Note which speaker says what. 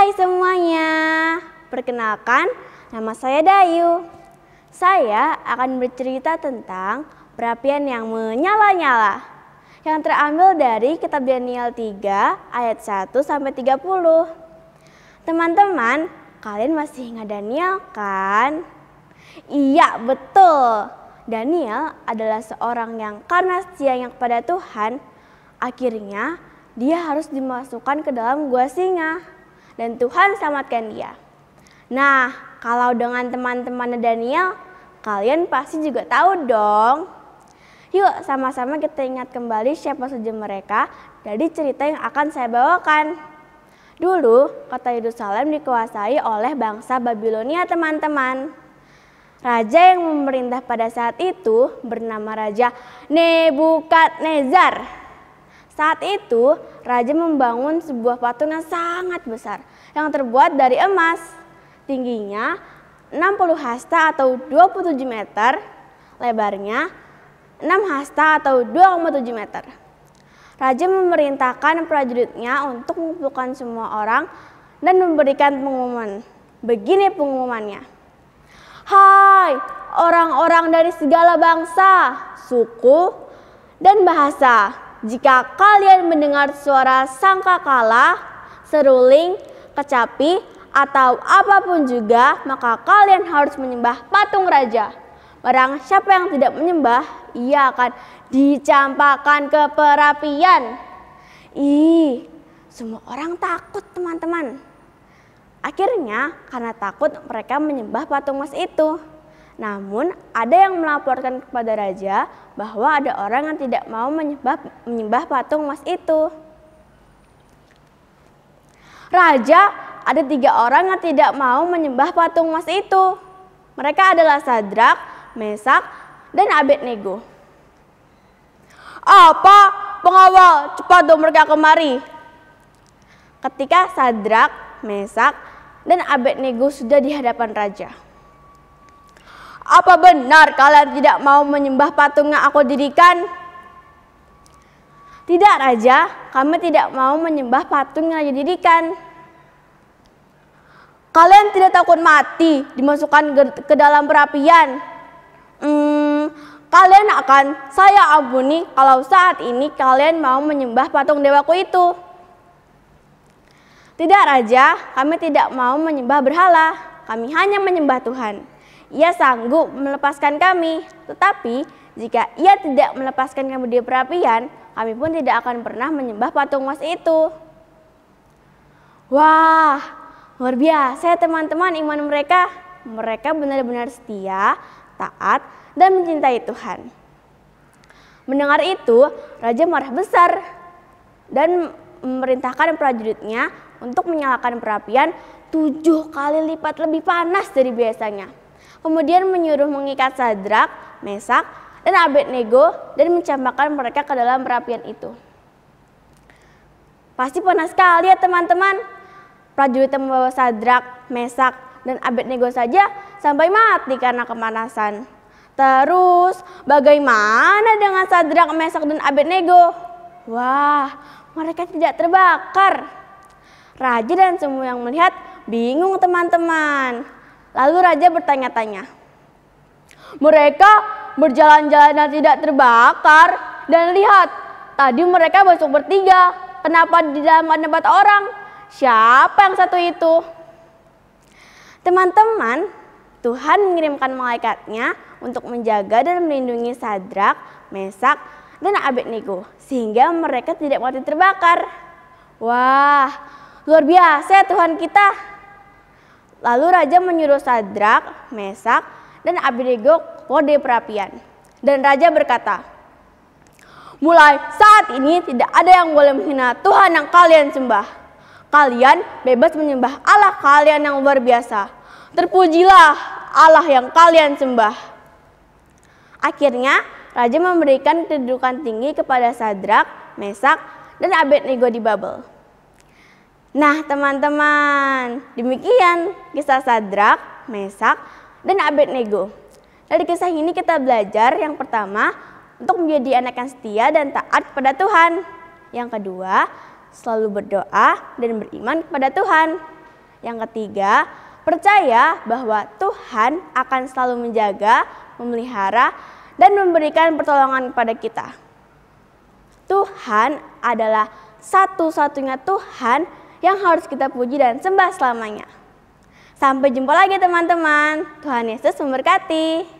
Speaker 1: Hai semuanya, perkenalkan nama saya Dayu. Saya akan bercerita tentang perapian yang menyala-nyala yang terambil dari kitab Daniel 3 ayat 1 sampai 30. Teman-teman, kalian masih ingat Daniel kan? Iya, betul. Daniel adalah seorang yang karena setianya kepada Tuhan, akhirnya dia harus dimasukkan ke dalam gua singa. Dan Tuhan selamatkan dia. Nah, kalau dengan teman-teman Daniel, kalian pasti juga tahu dong. Yuk sama-sama kita ingat kembali siapa saja mereka dari cerita yang akan saya bawakan. Dulu, kota Yerusalem dikuasai oleh bangsa Babilonia, teman-teman. Raja yang memerintah pada saat itu bernama Raja Nebukadnezar. Saat itu, raja membangun sebuah patung yang sangat besar yang terbuat dari emas. Tingginya 60 hasta atau 27 meter, lebarnya 6 hasta atau 2,7 meter. Raja memerintahkan prajuritnya untuk mengumpulkan semua orang dan memberikan pengumuman. Begini pengumumannya. Hai orang-orang dari segala bangsa, suku, dan bahasa. Jika kalian mendengar suara sangkakala, seruling, kecapi, atau apapun juga, maka kalian harus menyembah patung raja. Barang siapa yang tidak menyembah, ia akan dicampakkan ke perapian. Semua orang takut, teman-teman. Akhirnya, karena takut mereka menyembah patung emas itu. Namun, ada yang melaporkan kepada raja bahwa ada orang yang tidak mau menyembah patung emas itu. Raja, ada 3 orang yang tidak mau menyembah patung emas itu. Mereka adalah Sadrak, Mesak, dan Abednego. Apa? Pengawal, cepat dong mereka kemari. Ketika Sadrak, Mesak, dan Abednego sudah di hadapan raja. Apa benar kalian tidak mau menyembah patung yang aku dirikan? Tidak, Raja, kami tidak mau menyembah patung yang Raja dirikan. Kalian tidak takut mati dimasukkan ke dalam perapian? Kalian akan saya ampuni kalau saat ini kalian mau menyembah patung dewaku itu. Tidak, Raja, kami tidak mau menyembah berhala. Kami hanya menyembah Tuhan. Ia sanggup melepaskan kami, tetapi jika ia tidak melepaskan kami di perapian, kami pun tidak akan pernah menyembah patung emas itu. Wah, luar biasa ya teman-teman iman mereka. Mereka benar-benar setia, taat, dan mencintai Tuhan. Mendengar itu, raja marah besar dan memerintahkan prajuritnya untuk menyalakan perapian 7 kali lipat lebih panas dari biasanya. Kemudian menyuruh mengikat Sadrak, Mesak, dan Abednego dan mencampakkan mereka ke dalam perapian itu. Pasti panas sekali ya teman-teman. Prajurit yang membawa Sadrak, Mesak, dan Abednego saja sampai mati karena kepanasan. Terus bagaimana dengan Sadrak, Mesak, dan Abednego? Wah, mereka tidak terbakar. Raja dan semua yang melihat bingung teman-teman. Lalu raja bertanya-tanya, mereka berjalan-jalan dan tidak terbakar, dan lihat, tadi mereka masuk bertiga, kenapa di dalam ada 4 orang? Siapa yang satu itu? Teman-teman, Tuhan mengirimkan malaikatnya untuk menjaga dan melindungi Sadrak, Mesak, dan Abednego, sehingga mereka tidak mati terbakar. Wah, luar biasa ya Tuhan kita. Lalu raja menyuruh Sadrak, Mesak, dan Abednego keluar dari perapian. Dan raja berkata, mulai saat ini tidak ada yang boleh menghina Tuhan yang kalian sembah. Kalian bebas menyembah Allah kalian yang luar biasa. Terpujilah Allah yang kalian sembah. Akhirnya raja memberikan kedudukan tinggi kepada Sadrak, Mesak, dan Abednego di Babel. Nah teman-teman, demikian kisah Sadrak, Mesak, dan Abednego. Dari kisah ini kita belajar yang pertama, untuk menjadi anak yang setia dan taat kepada Tuhan. Yang kedua, selalu berdoa dan beriman kepada Tuhan. Yang ketiga, percaya bahwa Tuhan akan selalu menjaga, memelihara, dan memberikan pertolongan kepada kita. Tuhan adalah satu-satunya Tuhan yang harus kita puji dan sembah selamanya. Sampai jumpa lagi teman-teman. Tuhan Yesus memberkati.